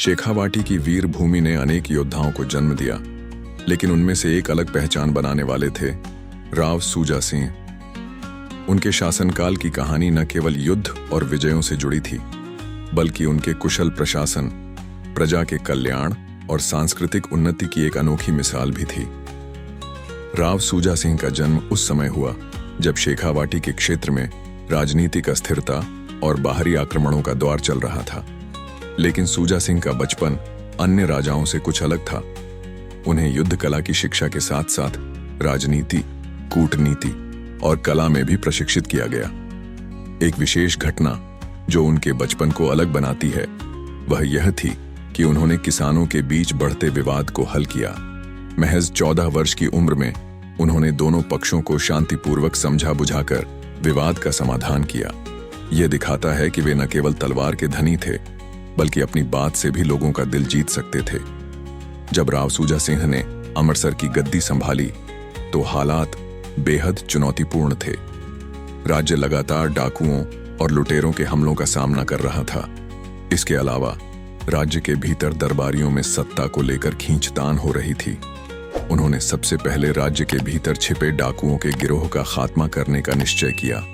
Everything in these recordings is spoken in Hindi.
शेखावाटी की वीर भूमि ने अनेक योद्धाओं को जन्म दिया, लेकिन उनमें से एक अलग पहचान बनाने वाले थे राव सूजा सिंह। उनके शासनकाल की कहानी न केवल युद्ध और विजयों से जुड़ी थी, बल्कि उनके कुशल प्रशासन, प्रजा के कल्याण और सांस्कृतिक उन्नति की एक अनोखी मिसाल भी थी। राव सूजा सिंह का जन्म उस समय हुआ जब शेखावाटी के क्षेत्र में राजनीतिक अस्थिरता और बाहरी आक्रमणों का दौर चल रहा था। लेकिन सूजा सिंह का बचपन अन्य राजाओं से कुछ अलग था। उन्हें युद्ध कला की शिक्षा के साथ साथ राजनीति, कूटनीति और कला में भी प्रशिक्षित किया गया। एक विशेष घटना जो उनके बचपन को अलग बनाती है वह यह थी कि उन्होंने किसानों के बीच बढ़ते विवाद को हल किया। महज 14 वर्ष की उम्र में उन्होंने दोनों पक्षों को शांतिपूर्वक समझा बुझाकर विवाद का समाधान किया। यह दिखाता है कि वे न केवल तलवार के धनी थे, बल्कि अपनी बात से भी लोगों का दिल जीत सकते थे। जब राव सूजा सिंह ने अमृतसर की गद्दी संभाली तो हालात बेहद चुनौतीपूर्ण थे। राज्य लगातार डाकुओं और लुटेरों के हमलों का सामना कर रहा था। इसके अलावा राज्य के भीतर दरबारियों में सत्ता को लेकर खींचतान हो रही थी। उन्होंने सबसे पहले राज्य के भीतर छिपे डाकुओं के गिरोह का खात्मा करने का निश्चय किया।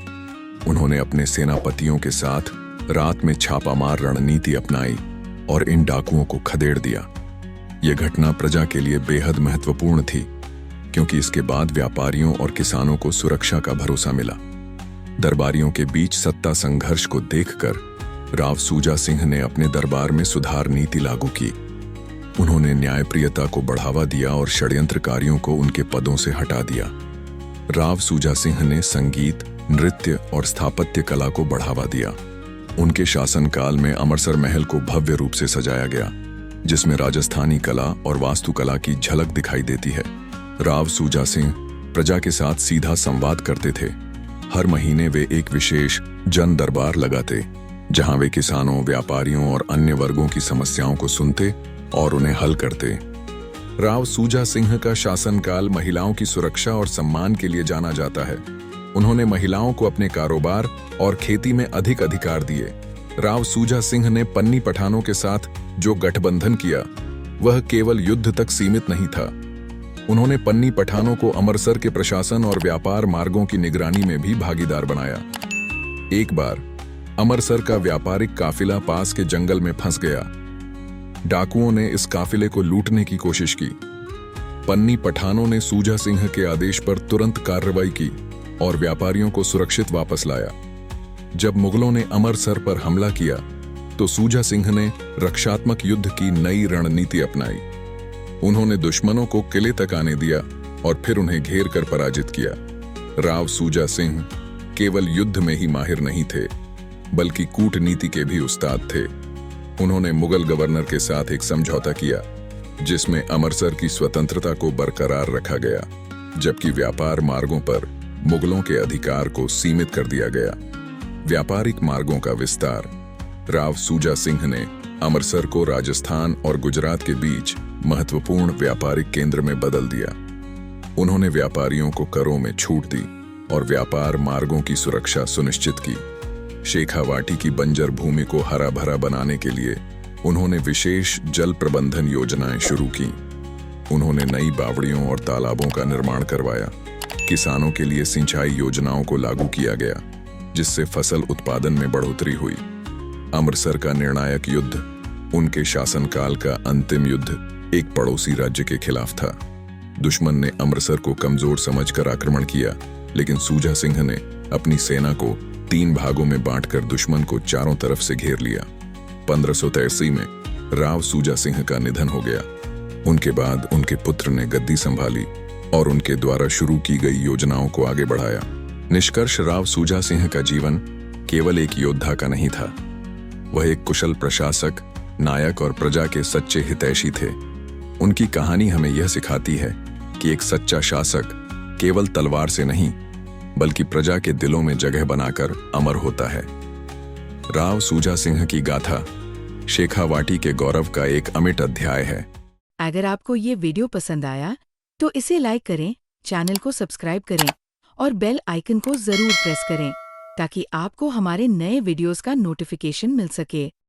उन्होंने अपने सेनापतियों के साथ रात में छापामार रणनीति अपनाई और इन डाकुओं को खदेड़ दिया। यह घटना प्रजा के लिए बेहद महत्वपूर्ण थी, क्योंकि इसके बाद व्यापारियों और किसानों को सुरक्षा का भरोसा मिला। दरबारियों के बीच सत्ता संघर्ष को देखकर राव सूजा सिंह ने अपने दरबार में सुधार नीति लागू की। उन्होंने न्यायप्रियता को बढ़ावा दिया और षड्यंत्रकारियों को उनके पदों से हटा दिया। राव सूजा सिंह ने संगीत, नृत्य और स्थापत्य कला को बढ़ावा दिया। उनके शासनकाल में अमृतसर महल को भव्य रूप से सजाया गया, जिसमें राजस्थानी कला और वास्तुकला की झलक दिखाई देती है। राव सूजा सिंह प्रजा के साथ सीधा संवाद करते थे। हर महीने वे एक विशेष जन दरबार लगाते, जहां वे किसानों, व्यापारियों और अन्य वर्गों की समस्याओं को सुनते और उन्हें हल करते। राव सूजा सिंह का शासनकाल महिलाओं की सुरक्षा और सम्मान के लिए जाना जाता है। उन्होंने महिलाओं को अपने कारोबार और खेती में अधिक अधिकार दिए। राव सूजा सिंह ने पन्नी पठानों के साथ जो गठबंधन किया वह केवल युद्ध तक सीमित नहीं था। उन्होंने पन्नी पठानों को अमृतसर के प्रशासन और व्यापार मार्गों की निगरानी में भी भागीदार बनाया। एक बार अमृतसर का व्यापारिक काफिला पास के जंगल में फंस गया। डाकुओं ने इस काफिले को लूटने की कोशिश की। पन्नी पठानों ने सूजा सिंह के आदेश पर तुरंत कार्रवाई की और व्यापारियों को सुरक्षित वापस लाया। जब मुगलों ने अमृतसर पर हमला किया तो सूजा सिंह ने रक्षात्मक युद्ध की नई रणनीति अपनाई। उन्होंने दुश्मनों को किले तक आने दिया और फिर उन्हें घेर कर पराजित किया। राव सूजा सिंह केवल युद्ध में ही माहिर नहीं थे, बल्कि कूटनीति के भी उस्ताद थे। उन्होंने मुगल गवर्नर के साथ एक समझौता किया, जिसमें अमृतसर की स्वतंत्रता को बरकरार रखा गया, जबकि व्यापार मार्गों पर मुगलों के अधिकार को सीमित कर दिया गया। व्यापारिक मार्गों का विस्तार। राव सूजा सिंह ने अमृतसर को राजस्थान और गुजरात के बीच महत्वपूर्ण व्यापारिक केंद्र में बदल दिया। उन्होंने व्यापारियों को करों में छूट दी और व्यापार मार्गों की सुरक्षा सुनिश्चित की। शेखावाटी की बंजर भूमि को हरा भरा बनाने के लिए उन्होंने विशेष जल प्रबंधन योजनाएं शुरू की। उन्होंने नई बावड़ियों और तालाबों का निर्माण करवाया। किसानों के लिए सिंचाई योजनाओं को लागू किया गया, जिससे फसल उत्पादन में बढ़ोतरी हुई। अमृतसर का निर्णायक युद्ध, उनके शासनकाल का अंतिम युद्ध, एक पड़ोसी राज्य के खिलाफ था। दुश्मन ने अमृतसर को कमजोर समझकर आक्रमण किया, लेकिन सूजा सिंह ने अपनी सेना को 3 भागों में बांटकर दुश्मन को चारों तरफ से घेर लिया। 1583 में राव सूजा सिंह का निधन हो गया। उनके बाद उनके पुत्र ने गद्दी संभाली और उनके द्वारा शुरू की गई योजनाओं को आगे बढ़ाया। निष्कर्ष, राव सूजा सिंह का जीवन केवल एक योद्धा का नहीं था। वह एक कुशल प्रशासक, नायक और प्रजा के सच्चे हितैषी थे। उनकी कहानी हमें यह सिखाती है कि एक सच्चा शासक केवल तलवार से नहीं, बल्कि प्रजा के दिलों में जगह बनाकर अमर होता है। राव सूजा सिंह की गाथा शेखावाटी के गौरव का एक अमिट अध्याय है। अगर आपको ये वीडियो पसंद आया तो इसे लाइक करें, चैनल को सब्सक्राइब करें और बेल आइकन को जरूर प्रेस करें, ताकि आपको हमारे नए वीडियोस का नोटिफिकेशन मिल सके।